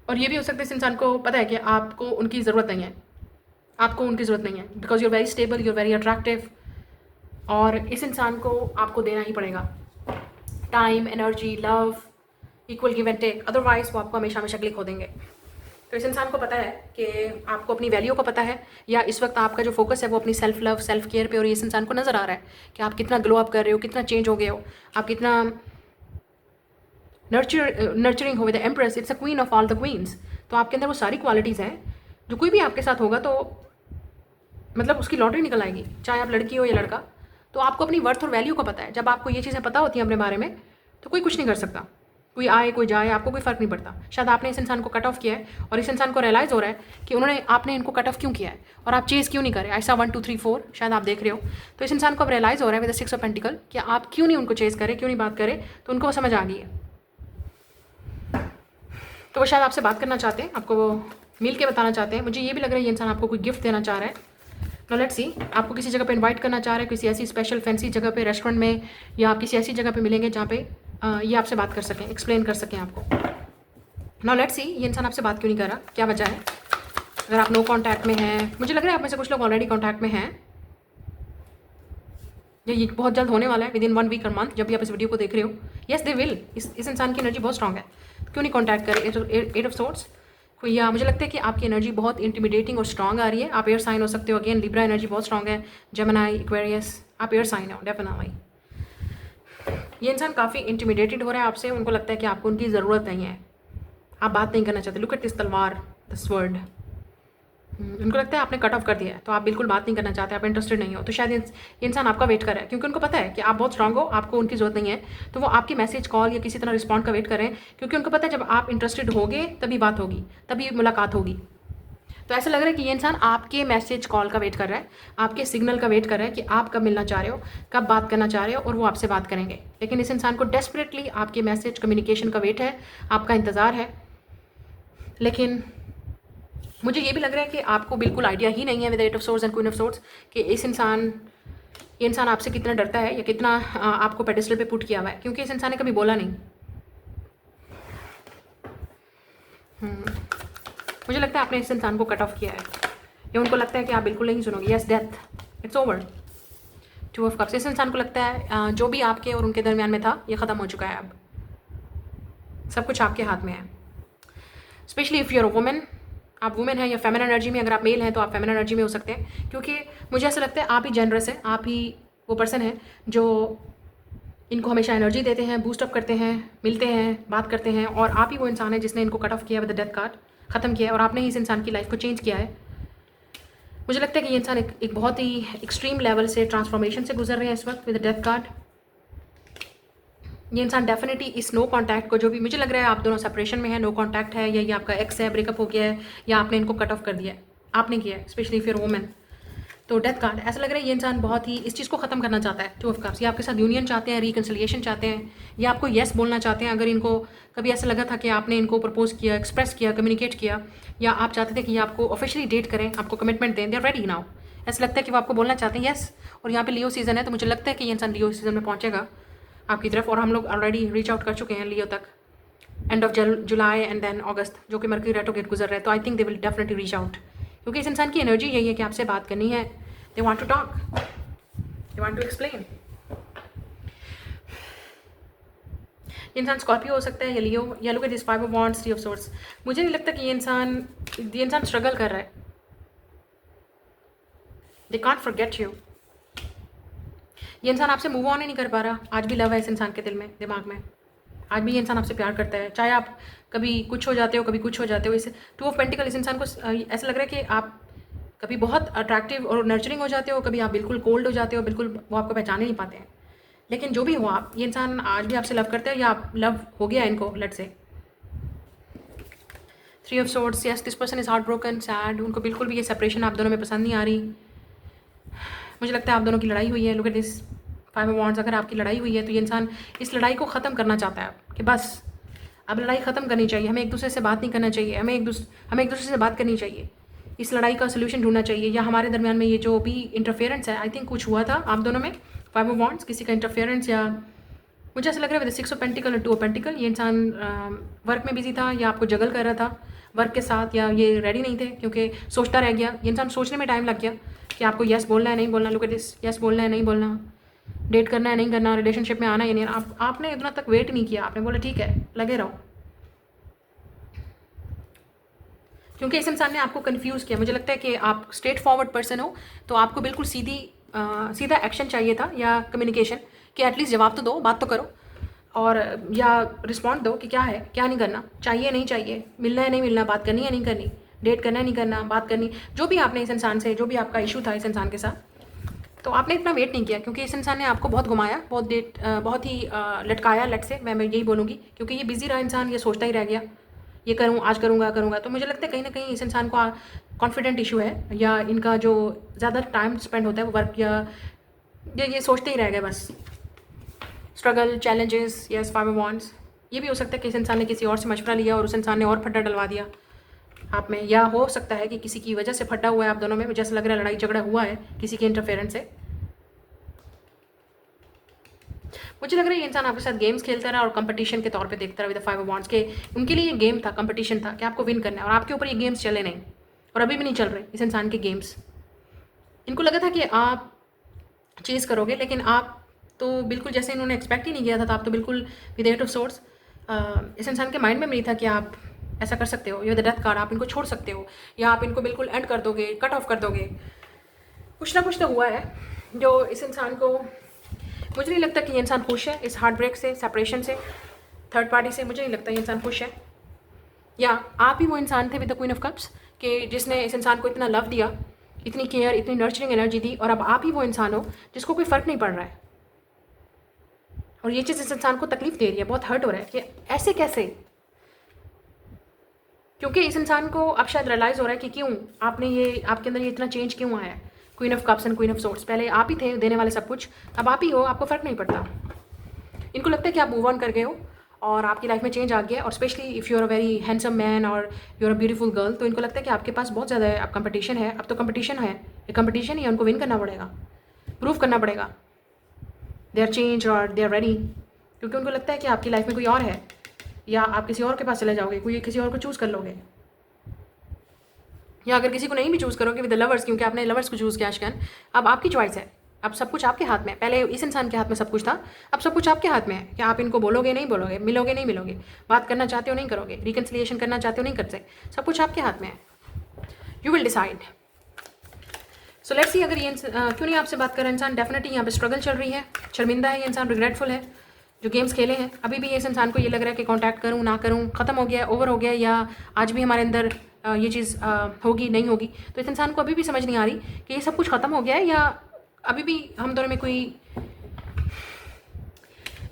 Speaker 1: और ये भी हो सकता है इस इंसान को पता है कि आपको उनकी ज़रूरत नहीं है, आपको उनकी ज़रूरत नहीं है, because you are very stable, you are very attractive. और इस इंसान को आपको देना ही पड़ेगा time, energy, love, equal give and take, otherwise वो आपको हमेशा हमेशा क्लिक हो देंगे। तो इस इंसान को पता है कि आपको अपनी वैल्यू का पता है, या इस वक्त आपका जो फोकस है वो अपनी सेल्फ लव, सेल्फ केयर पे, और इस इंसान को नज़र आ रहा है कि आप कितना ग्लो अप कर रहे हो, कितना चेंज हो गए हो, आप कितना नर्चरिंग हो with the empress, it's a queen of all the queens. तो आपके अंदर वो सारी क्वालिटीज़ हैं जो कोई भी आपके साथ होगा तो मतलब उसकी लॉटरी निकल आएगी, चाहे आप लड़की हो या लड़का। तो आपको अपनी वर्थ और वैल्यू का पता है। जब आपको ये चीज़ें पता होती हैं अपने बारे में, तो कोई कुछ नहीं कर सकता, कोई आए कोई जाए, आपको कोई फ़र्क नहीं पड़ता। शायद आपने इस इंसान को कट ऑफ किया है और इस इंसान को रियलाइज़ हो रहा है कि आपने इनको कट ऑफ क्यों किया है और आप चेज़ क्यों नहीं करें। ऐसा 1 2 3 4 शायद आप देख रहे हो। तो इस इंसान को अब रियलाइज़ हो रहा है विद द 6 ऑफ पेंटिकल कि आप क्यों नहीं उनको चेज़ करें, क्यों नहीं बात करें। तो उनको वो समझ आ गई है, तो वो शायद आपसे बात करना चाहते हैं, आपको वो मिल के बताना चाहते हैं। मुझे ये भी लग रहा है ये इंसान आपको कोई गिफ्ट देना चाह रहा है। नाउ लेट्स सी, आपको किसी जगह पे इनवाइट करना चाह रहा है, किसी ऐसी स्पेशल फैंसी जगह पे, रेस्टोरेंट में, या आप किसी ऐसी जगह पे मिलेंगे जहाँ पे ये आपसे बात कर सकें, एक्सप्लेन कर सकें आपको। नाउ लेट्स सी, ये इंसान आपसे बात क्यों नहीं कर रहा, क्या वजह है। अगर आप नो कॉन्टैक्ट में हैं, मुझे लग रहा है आप में से कुछ लोग ऑलरेडी कॉन्टैक्ट में हैं, ये बहुत जल्द होने वाला है, विद इन 1 वीक और मंथ, जब भी आप इस वीडियो को देख रहे हो। येस दे विल, इस इंसान की एनर्जी बहुत स्ट्रांग है, क्यों नहीं कॉन्टैक्ट करें। 8 ऑफ सोर्ट्स, या मुझे लगता है कि आपकी एनर्जी बहुत इंटिमिडेटिंग और स्ट्रांग आ रही है। आप एयर साइन हो सकते हो, अगेन लिब्रा एनर्जी बहुत स्ट्रांग है, जेमिनी, एक्वेरियस, आप एयर साइन हो डेफिनेटली। ये इंसान काफ़ी इंटिमिडेटेड हो रहा है आपसे, उनको लगता है कि आपको उनकी ज़रूरत नहीं है, आप बात नहीं करना चाहते। लुक एट दिस तलवार, दिस वर्ड, उनको लगता है आपने कट ऑफ कर दिया है, तो आप बिल्कुल बात नहीं करना चाहते, आप इंटरेस्टेड नहीं हो। तो शायद ये इंसान आपका वेट कर रहा है, क्योंकि उनको पता है कि आप बहुत स्ट्रांग हो, आपको उनकी ज़रूरत नहीं है। तो वो आपकी मैसेज, कॉल या किसी तरह रिस्पॉन्ड का वेट कर रहे हैं, क्योंकि उनको पता है जब आप इंटरेस्टेड होगे तभी बात होगी, तभी मुलाकात होगी। तो ऐसा लग रहा है कि ये इंसान आपके मैसेज, कॉल का वेट कर रहा है, आपके सिग्नल का वेट कर रहा है कि आप कब मिलना चाह रहे हो, कब बात करना चाह रहे हो, और वो आपसे बात करेंगे। लेकिन इस इंसान को डेस्परेटली आपके मैसेज, कम्युनिकेशन का वेट है, आपका इंतज़ार है। लेकिन मुझे ये भी लग रहा है कि आपको बिल्कुल आइडिया ही नहीं है with 8 of sorts and queen of sorts कि ये इंसान आपसे कितना डरता है, या कितना आपको पेडिस्टल पे पुट किया हुआ है, क्योंकि इस इंसान ने कभी बोला नहीं। मुझे लगता है आपने इस इंसान को कट ऑफ किया है, या उनको लगता है कि आप बिल्कुल नहीं सुनोगे। Yes, death, it's over. 2 of cups, इस इंसान को लगता है जो भी आपके और उनके दरमियान में था ये ख़त्म हो चुका है, अब सब कुछ आपके हाथ में है। Specially if you're a women, आप वुमेन हैं या फेमिनिन एनर्जी में, अगर आप मेल हैं तो आप फेमिनिन एनर्जी में हो सकते हैं, क्योंकि मुझे ऐसा लगता है आप ही जेनरस हैं, आप ही वो पर्सन हैं जो इनको हमेशा एनर्जी देते हैं, बूस्ट अप करते हैं, मिलते हैं, बात करते हैं, और आप ही वो इंसान है जिसने इनको कट ऑफ किया विद द डेथ कार्ड, ख़त्म किया है, और आपने ही इस इंसान की लाइफ को चेंज किया है। मुझे लगता है कि ये इंसान एक बहुत ही एक्सट्रीम लेवल से ट्रांसफॉर्मेशन से गुजर रहे हैं इस वक्त विद द डेथ कार्ड। ये इंसान डेफिनेटली इस नो कांटेक्ट को, जो भी मुझे लग रहा है आप दोनों सेपरेशन में है, नो कांटेक्ट है, या ये आपका एक्स है, ब्रेकअप हो गया है, या आपने इनको कट ऑफ कर दिया है, आपने किया है, स्पेशली फिर वुमेन। तो डेथ कार्ड, ऐसा लग रहा है ये इंसान बहुत ही इस चीज़ को ख़त्म करना चाहता है। 2 ऑफ कप्स, ये आपके साथ यूनियन चाहते हैं, रिकन्सिलिएशन चाहते हैं, या आपको येस बोलना चाहते हैं। अगर इनको कभी ऐसा लगा था कि आपने इनको प्रपोज किया, एक्सप्रेस किया, कम्युनिकेट किया, या आप चाहते थे कि ये आपको ऑफिशियली डेट करें, आपको कमिटमेंट दें, दे आर रेडी नाउ। ऐसा लगता है कि वो आपको बोलना चाहते हैं येस। और यहाँ पे लियो सीज़न है, तो मुझे लगता है कि ये इंसान लियो सीज़न में पहुँचेगा आपकी तरफ, और हम लोग ऑलरेडी रीच आउट कर चुके हैं लियो तक, end of July and then August, जो कि मरकरी रेट्रोग्रेड गुजर रहा है। तो I think they will definitely reach out, क्योंकि इस इंसान की एनर्जी यही है कि आपसे बात करनी है, they want to talk, they want to explain. इंसान स्कॉर्पियो हो सकता है या लियो, या look at this 5 of wands, 3 of swords. मुझे नहीं लगता कि ये इंसान स्ट्रगल कर रहा है, दे कांट फॉरगेट यू। ये इंसान आपसे मूव ऑन ही नहीं कर पा रहा, आज भी लव है इस इंसान के दिल में, दिमाग में। आज भी ये इंसान आपसे प्यार करता है, चाहे आप कभी कुछ हो जाते हो, कभी कुछ हो जाते हो। इसे टू ऑफ पेंटिकल, इस इंसान को ऐसा लग रहा है कि आप कभी बहुत अट्रैक्टिव और नर्चरिंग हो जाते हो, कभी आप बिल्कुल कोल्ड हो जाते हो, बिल्कुल वो आपको पहचान ही नहीं पाते हैं। लेकिन जो भी हो आप, ये इंसान आज भी आपसे लव करते हैं, या आप लव हो गया इनको, let's say. 3 of swords, yes this person is heart broken, sad. उनको बिल्कुल भी ये सेपरेशन आप दोनों में पसंद नहीं आ रही। मुझे लगता है आप दोनों की लड़ाई हुई है। Look at this 5 of wands. अगर आपकी लड़ाई हुई है तो ये इंसान इस लड़ाई को ख़त्म करना चाहता है कि बस अब लड़ाई ख़त्म करनी चाहिए, हमें एक दूसरे से बात नहीं करना चाहिए, हमें एक दूसरे से बात करनी चाहिए, इस लड़ाई का सोल्यूशन ढूंढना चाहिए, या हमारे दरमियान में ये जो भी इंटरफेरेंस है, आई थिंक कुछ हुआ था आप दोनों में। 5 ऑफ वॉन्ड्स, किसी का इंटरफेरेंस, या मुझे ऐसा लग रहा है विद 6 ऑफ पेंटिकल और 2 ऑफ पेंटिकल, ये इंसान वर्क में बिजी था, या आपको जगल कर रहा था वर्क के साथ, या ये रेडी नहीं थे क्योंकि सोचता रह गया। ये इंसान सोचने में टाइम लग गया कि आपको यस बोलना है नहीं बोलना। लुक एट दिस, यस बोलना है नहीं बोलना, डेट करना है नहीं करना, रिलेशनशिप में आना है नहीं। आपने इतना तक वेट नहीं किया, आपने बोला ठीक है लगे रहो, क्योंकि इस इंसान ने आपको कंफ्यूज किया। मुझे लगता है कि आप स्ट्रेट फॉरवर्ड पर्सन हो, तो आपको बिल्कुल सीधा एक्शन चाहिए था, या कम्युनिकेशन, कि एटलीस्ट जवाब तो दो, बात तो करो, और या रिस्पॉन्ड दो कि क्या है क्या नहीं करना, चाहिए नहीं चाहिए, मिलना है नहीं मिलना, बात करनी है नहीं करनी, डेट करना है नहीं करना, बात करनी, जो भी आपने इस इंसान से, जो भी आपका इशू था इस इंसान के साथ, तो आपने इतना वेट नहीं किया, क्योंकि इस इंसान ने आपको बहुत घुमाया, बहुत ही लटकाया। लेट से मैं यही बोलूँगी, क्योंकि ये बिजी रहा इंसान, ये सोचता ही रह गया, ये करूँ आज करूँगा करूँगा। तो मुझे लगता है कहीं ना कहीं इस इंसान को कॉन्फिडेंट इशू है, या इनका जो ज़्यादा टाइम स्पेंड होता है वो वर्क, या ये सोचते ही रह गए बस। Struggle, challenges, yes 5 of wands. ये भी हो सकता है कि इस इंसान ने किसी और से मशवरा लिया और उस इंसान ने और फड्डा डलवा दिया आप में, या हो सकता है कि किसी की वजह से फड्डा हुआ है आप दोनों में, जैसे लग रहा है लड़ाई झगड़ा हुआ है किसी के इंटरफेरेंस से। मुझे लग रहा है ये इंसान आपके साथ गेम्स खेलता रहा और कंपटीशन के तौर पे देखता रहा विद 5 ऑफ वॉन्ड्स, के उनके लिए ये गेम था, कंपटीशन था कि आपको विन करना है, और आपके ऊपर ये गेम्स चले नहीं, और अभी भी नहीं चल रहे इस इंसान के गेम्स। इनको लगा था कि आप चेज़ करोगे, लेकिन आप तो बिल्कुल जैसे इन्होंने एक्सपेक्ट ही नहीं किया था, तो आप तो बिल्कुल विद 8 ऑफ सोर्ड्स, इस इंसान के माइंड में नहीं था कि आप ऐसा कर सकते हो, ये द डेथ कार्ड, आप इनको छोड़ सकते हो, या आप इनको बिल्कुल एंड कर दोगे, कट ऑफ कर दोगे। कुछ ना कुछ तो हुआ है जो इस इंसान को, मुझे नहीं लगता कि ये इंसान खुश है इस हार्ट ब्रेक से, सेपरेशन से, थर्ड पार्टी से। मुझे नहीं लगता ये इंसान खुश है, या आप ही वो इंसान थे with the queen of cups कि जिसने इस इंसान को इतना लव दिया, इतनी केयर, इतनी नर्चरिंग एनर्जी दी, और अब आप ही वो इंसान हो जिसको कोई फ़र्क नहीं पड़ रहा है, और ये चीज़ इस इंसान को तकलीफ दे रही है, बहुत हर्ट हो रहा है कि ऐसे कैसे। क्योंकि इस इंसान को अब शायद रियलाइज़ हो रहा है कि क्यों आपने ये, आपके अंदर ये इतना चेंज क्यों आया है। Queen of cups and queen of swords, पहले आप ही थे देने वाले सब कुछ, अब आप ही हो, आपको फ़र्क नहीं पड़ता। इनको लगता है कि आप मूव ऑन कर गए हो और आपकी लाइफ में चेंज आ गया, और specially if you are a very handsome man और you are a beautiful girl, तो इनको लगता है कि आपके पास बहुत ज़्यादा है, अब कंपटीशन है, अब तो कंपटीशन है, ये कंपटीशन ही है, उनको विन करना पड़ेगा, प्रूव करना पड़ेगा, दे आर चेंज और दे आर रेडी। क्योंकि उनको लगता है कि आपकी लाइफ में कोई और है, या आप किसी और के पास चले जाओगे, कोई किसी और को चूज़ कर लोगे, या अगर किसी को नहीं भी चूज़ करोगे विद द लवर्स, क्योंकि आपने लवर्स को चूज़ किया आशकन, अब आपकी चॉइस है, अब सब कुछ आपके हाथ में है। पहले इस इंसान के हाथ में सब कुछ था, अब सब कुछ आपके हाथ में है कि आप इनको बोलोगे नहीं बोलोगे, मिलोगे नहीं मिलोगे, बात करना चाहते हो नहीं करोगे, रिकन्सिलिएशन करना चाहते हो नहीं करते, सब कुछ आपके हाथ में है। You will decide. So let's see, अगर ये क्यों नहीं आपसे बात कर रहा इंसान, डेफिनेटली यहाँ पे स्ट्रगल चल रही है, शर्मिंदा है ये इंसान, रिग्रेटफुल है जो गेम्स खेले हैं। अभी भी इस इंसान को ये लग रहा है कि कांटेक्ट करूँ ना करूँ, ख़त्म हो गया, ओवर हो गया, या आज भी हमारे अंदर ये चीज़ होगी नहीं होगी। तो इस इंसान को अभी भी समझ नहीं आ रही कि ये सब कुछ ख़त्म हो गया है, या अभी भी हम दोनों में कोई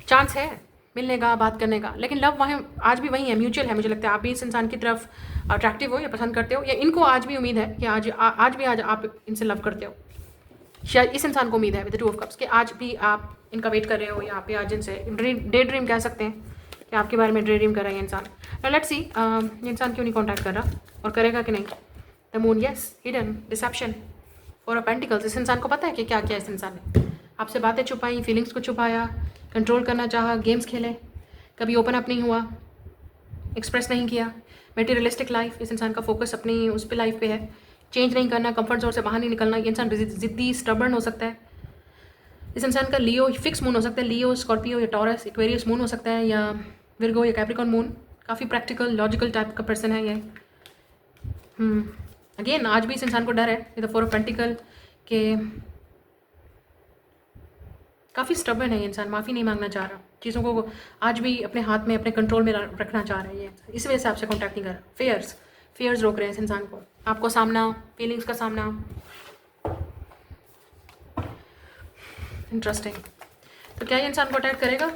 Speaker 1: चांस है मिलने का, बात करने का। लेकिन लव वहाँ आज भी वही है, म्यूचुअल है। मुझे लगता है आप भी इस इंसान की तरफ अट्रैक्टिव हो या पसंद करते हो, या इनको आज भी उम्मीद है कि आज आप इनसे लव करते हो। शायद इस इंसान को उम्मीद है विद 2 ऑफ कप्स कि आज भी आप इनका वेट कर रहे हो, या आप भी आज इनसे डे ड्रीम कह सकते हैं कि आपके बारे में डे ड्रीम कर रहा है ये इंसान। लेट्स सी ये इंसान क्यों नहीं कॉन्टैक्ट कर रहा, और करेगा कि नहीं। The moon, yes, hidden, deception, 4 of pentacles. इस इंसान को पता है कि क्या किया इस इंसान ने, आपसे बातें छुपाई, फीलिंग्स को छुपाया, कंट्रोल करना चाहा, गेम्स खेले, कभी ओपन अप नहीं हुआ, एक्सप्रेस नहीं किया। मटेरियलिस्टिक लाइफ, इस इंसान का फोकस अपनी उस पर लाइफ पे है, चेंज नहीं करना, कंफर्ट जोन से बाहर नहीं निकलना। ये इंसान जिद्दी, स्टबर्न हो सकता है। इस इंसान का लियो फिक्स मून हो सकता है, लियो, स्कॉर्पियो या टॉरस, एक्वेरियस मून हो सकता है, या विर्गो या कैप्रिकॉर्न मून। काफ़ी प्रैक्टिकल, लॉजिकल टाइप का पर्सन है ये। अगेन आज भी इस इंसान को डर है विद 4 ऑफ पेंटिकल के, काफ़ी स्टबर्न है ये इंसान, माफ़ी नहीं मांगना चाह रहा, चीज़ों को आज भी अपने हाथ में, अपने कंट्रोल में रखना चाह रहे हैं ये, इस वजह से आपसे कॉन्टैक्ट नहीं कर रहा। फेयर्स रोक रहे हैं इस इंसान को, आपको सामना, फीलिंग्स का सामना। इंटरेस्टिंग। तो क्या ये इंसान कॉन्टैक्ट करेगा?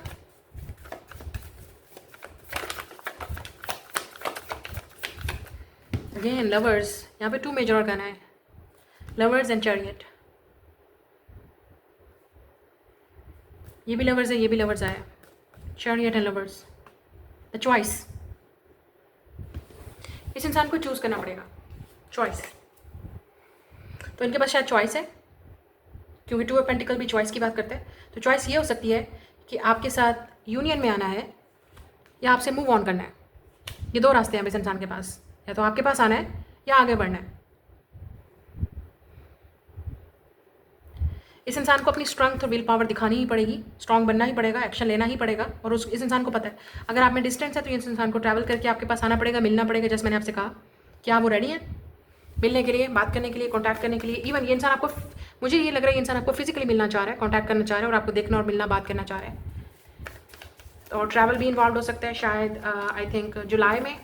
Speaker 1: अगेन लवर्स, यहाँ पे 2 मेजर ऑर्गन है, लवर्स एंड चैरियट। ये भी लवर्स है, ये भी लवर्स आया, chariot and lovers. The choice, इस इंसान को चूज करना पड़ेगा, चॉइस। तो इनके पास शायद चॉइस है, क्योंकि 2 ऑफ पेंटिकल भी चॉइस की बात करते हैं। तो चॉइस ये हो सकती है कि आपके साथ यूनियन में आना है या आपसे मूव ऑन करना है। ये 2 रास्ते हैं इस इंसान के पास, या तो आपके पास आना है या आगे बढ़ना है। इस इंसान को अपनी स्ट्रेंथ और विल पावर दिखानी ही पड़ेगी, स्ट्रांग बनना ही पड़ेगा, एक्शन लेना ही पड़ेगा। और इस इंसान को पता है अगर आप में डिस्टेंस है तो इस इंसान को ट्रैवल करके आपके पास आना पड़ेगा, मिलना पड़ेगा। जैसे मैंने आपसे कहा, क्या वो रेडी है मिलने के लिए, बात करने के लिए, कॉन्टैक्ट करने के लिए? इवन ये इंसान आपको, मुझे ये लग रहा है ये इंसान आपको फिजिकली मिलना चाह रहा है, कॉन्टैक्ट करना चाह रहा है और आपको देखना और मिलना, बात करना चाह रहा है। और ट्रैवल भी इन्वॉल्व हो सकता है शायद, आई थिंक जुलाई में,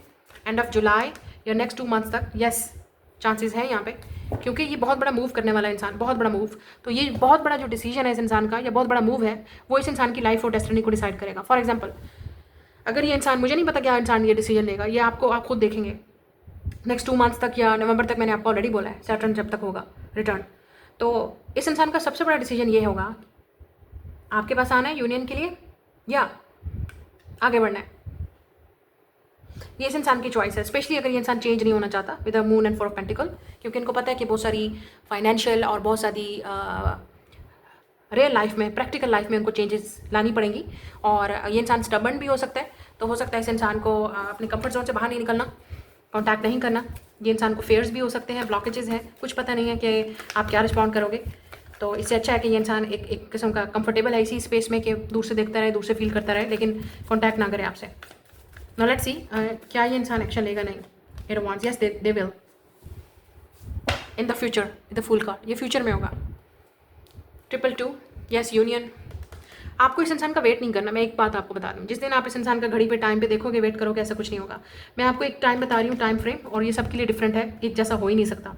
Speaker 1: एंड ऑफ जुलाई या नेक्स्ट 2 मंथ्स तक। यस, चांसेस हैं यहाँ पे, क्योंकि ये बहुत बड़ा मूव करने वाला इंसान, बहुत बड़ा मूव। तो ये बहुत बड़ा जो डिसीजन है इस इंसान का, या बहुत बड़ा मूव है, वो इस इंसान की लाइफ और डेस्टिनी को डिसाइड करेगा। फॉर एग्जाम्पल, अगर ये इंसान, मुझे नहीं पता क्या इंसान ये डिसीजन लेगा, ये आप खुद देखेंगे नेक्स्ट 2 मंथ्स तक या नवंबर तक। मैंने आपको ऑलरेडी बोला है सैटर्न जब तक होगा रिटर्न। तो इस इंसान का सबसे बड़ा डिसीजन ये होगा, आपके पास आना है यूनियन के लिए या आगे बढ़ना है। ये इस इंसान की चॉइस है, स्पेशली अगर ये इंसान चेंज नहीं होना चाहता with the moon and 4 of pentacle, क्योंकि इनको पता है कि बहुत सारी फाइनेंशियल और बहुत सारी रियल लाइफ में, प्रैक्टिकल लाइफ में उनको चेंजेस लानी पड़ेंगी। और ये इंसान स्टबर्न भी हो सकता है, तो हो सकता है इस इंसान को अपने कंफर्ट जोन से बाहर नहीं निकलना, कॉन्टैक्ट नहीं करना। ये इंसान को फेयर्स भी हो सकते हैं, ब्लॉकेजेस हैं, कुछ पता नहीं है कि आप क्या रिस्पॉन्ड करोगे। तो इससे अच्छा है कि ये इंसान एक किस्म का कंफर्टेबल है इसी स्पेस में कि दूर से देखता रहे, दूर से फील करता रहे, लेकिन कॉन्टैक्ट ना करे आपसे। नाउ लेट्स सी क्या ये इंसान एक्शन लेगा, नहीं। Eight wands, yes they will in the future, the fool card, ये फ्यूचर में होगा। 222, यस यूनियन। आपको इस इंसान का वेट नहीं करना। मैं एक बात आपको बता दूं, जिस दिन आप इस इंसान का घड़ी पे टाइम पे देखोगे, वेट करोगे, ऐसा कुछ नहीं होगा। मैं आपको एक टाइम बता रही हूँ, टाइम फ्रेम, और ये सबके लिए डिफरेंट है, एक जैसा हो ही नहीं सकता।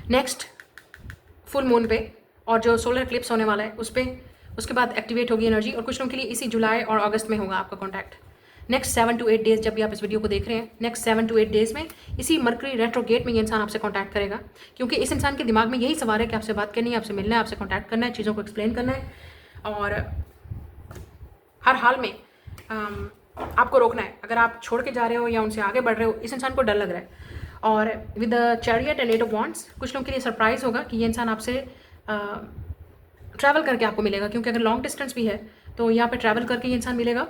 Speaker 1: नेक्स्ट फुल मून पे और जो सोलर इक्लिप्स होने वाला है उस पर, उसके बाद एक्टिवेट होगी एनर्जी, और कुछ लोगों के लिए इसी जुलाई और अगस्त में होगा आपका कॉन्टैक्ट। नेक्स्ट 7 to 8 डेज, जब भी आप इस वीडियो को देख रहे हैं, नेक्स्ट 7 to 8 डेज में इसी मरकरी रेट्रोगेट में ये इंसान आपसे कॉन्टैक्ट करेगा, क्योंकि इस इंसान के दिमाग में यही सवाल है कि आपसे बात करनी है, आपसे मिलना है, आपसे कॉन्टैक्ट करना है, चीज़ों को एक्सप्लेन करना है, और हर हाल में आपको रोकना है। अगर आप छोड़ के जा रहे हो या उनसे आगे बढ़ रहे हो, इस इंसान को डर लग रहा है। और with the chariot and 8 of wands, कुछ लोगों के लिए सरप्राइज होगा कि ये इंसान आपसे ट्रैवल करके आपको मिलेगा, क्योंकि अगर लॉन्ग डिस्टेंस भी है तो यहाँ पे ट्रैवल करके ये इंसान मिलेगा।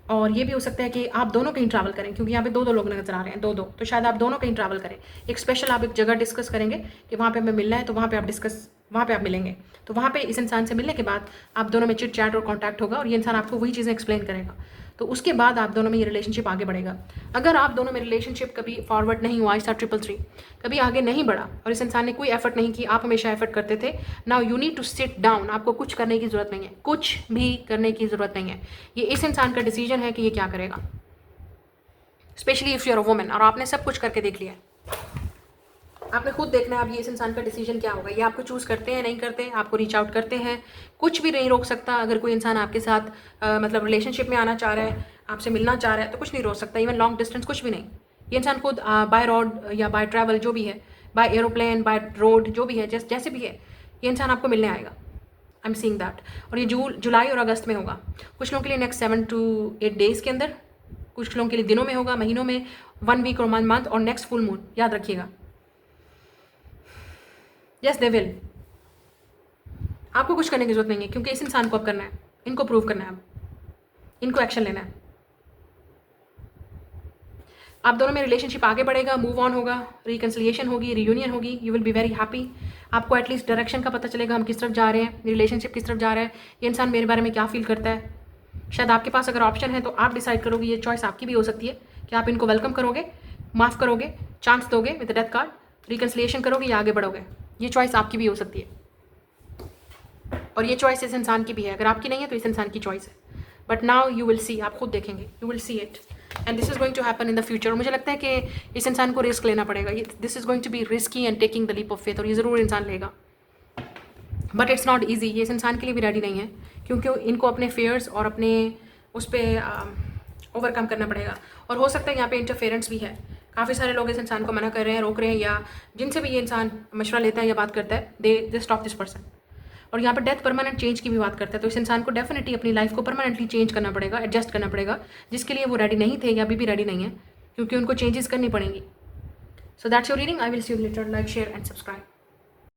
Speaker 1: और ये भी हो सकता है कि आप दोनों कहीं ट्रैवल करें, क्योंकि यहाँ पे 2 लोग नजर आ रहे हैं, 2, तो शायद आप दोनों कहीं ट्रैवल करें। एक स्पेशल आप एक जगह डिस्कस करेंगे कि वहाँ पे हमें मिलना है, तो वहाँ पे आप मिलेंगे। तो वहाँ पे इस इंसान से मिलने के बाद आप दोनों में चिट चैट और कॉन्टैक्ट होगा, और ये इंसान आपको वही चीज़ें एक्सप्लेन करेगा। तो उसके बाद आप दोनों में ये रिलेशनशिप आगे बढ़ेगा। अगर आप दोनों में रिलेशनशिप कभी फॉरवर्ड नहीं हुआ, इसका 333 कभी आगे नहीं बढ़ा, और इस इंसान ने कोई एफर्ट नहीं की, आप हमेशा एफर्ट करते थे, now you need to sit down. आपको कुछ करने की जरूरत नहीं है, कुछ भी करने की जरूरत नहीं है। ये इस इंसान का डिसीजन है कि ये क्या करेगा, specially if you are a woman, और आपने सब कुछ करके देख लिया है। आपने खुद देखना है अब ये इस इंसान का डिसीजन क्या होगा। ये आपको चूज़ करते हैं, नहीं करते, आपको रीच आउट करते हैं, कुछ भी नहीं रोक सकता। अगर कोई इंसान आपके साथ मतलब रिलेशनशिप में आना चाह रहा है, आपसे मिलना चाह रहा है, तो कुछ नहीं रोक सकता। इवन लॉन्ग डिस्टेंस कुछ भी नहीं। ये इंसान खुद बाय रोड या बाय ट्रैवल जो भी है, बाय एरोप्लेन, बाय रोड जो भी है, जैसे भी है, ये इंसान आपको मिलने आएगा। I am seeing that. और ये जुलाई और अगस्त में होगा। कुछ लोगों के लिए नेक्स्ट 7 to 8 डेज़ के अंदर, कुछ लोगों के लिए दिनों में होगा, महीनों में, 1 वीक और 1 मंथ, और नेक्स्ट फुल मून, याद रखिएगा। Yes they will. आपको कुछ करने की जरूरत नहीं है, क्योंकि इस इंसान को अब करना है, इनको प्रूव करना है, अब इनको एक्शन लेना है। आप दोनों में रिलेशनशिप आगे बढ़ेगा, मूव ऑन होगा, रिकन्सिलिएशन होगी, रियूनियन होगी, you will be very happy. आपको एटलीस्ट डायरेक्शन का पता चलेगा, हम किस तरफ जा रहे हैं, रिलेशनशिप किस तरफ जा रहा है, ये इंसान मेरे बारे में क्या फील करता है। शायद आपके पास अगर ऑप्शन है तो आप डिसाइड करोगे, ये चॉइस आपकी भी हो सकती है कि आप इनको वेलकम करोगे, माफ़ करोगे, चांस दोगे विद डेथ कार्ड, रिकन्सिलिएशन करोगे या आगे बढ़ोगे। ये चॉइस आपकी भी हो सकती है, और ये चॉइस इस इंसान की भी है। अगर आपकी नहीं है तो इस इंसान की चॉइस है। But now you will see, आप खुद देखेंगे, you will see it and this is going to happen in the future. मुझे लगता है कि इस इंसान को रिस्क लेना पड़ेगा, this is going to be risky and taking the leap of faith, और ये ज़रूर इंसान लेगा, बट इट्स नॉट ईजी। ये इस इंसान के लिए भी रेडी नहीं है, क्योंकि इनको अपने फेयर्स और अपने उस पर ओवरकम करना पड़ेगा। और हो सकता है यहाँ पे इंटरफेरेंस भी है, काफ़ी सारे लोग इस इंसान को मना कर रहे हैं, रोक रहे हैं, या जिनसे भी ये इंसान मशवरा लेता है या बात करता है, दे स्टॉप दिस पर्सन। और यहाँ पे डेथ परमानेंट चेंज की भी बात करता है, तो इस इंसान को डेफिनेटली अपनी लाइफ को परमानेंटली चेंज करना पड़ेगा, एडजस्ट करना पड़ेगा, जिसके लिए वो रेडी नहीं थे या अभी भी रेडी नहीं है, क्योंकि उनको चेंजेस करनी पड़ेंगी। So that's your reading. I will see you letter. Like, share and subscribe.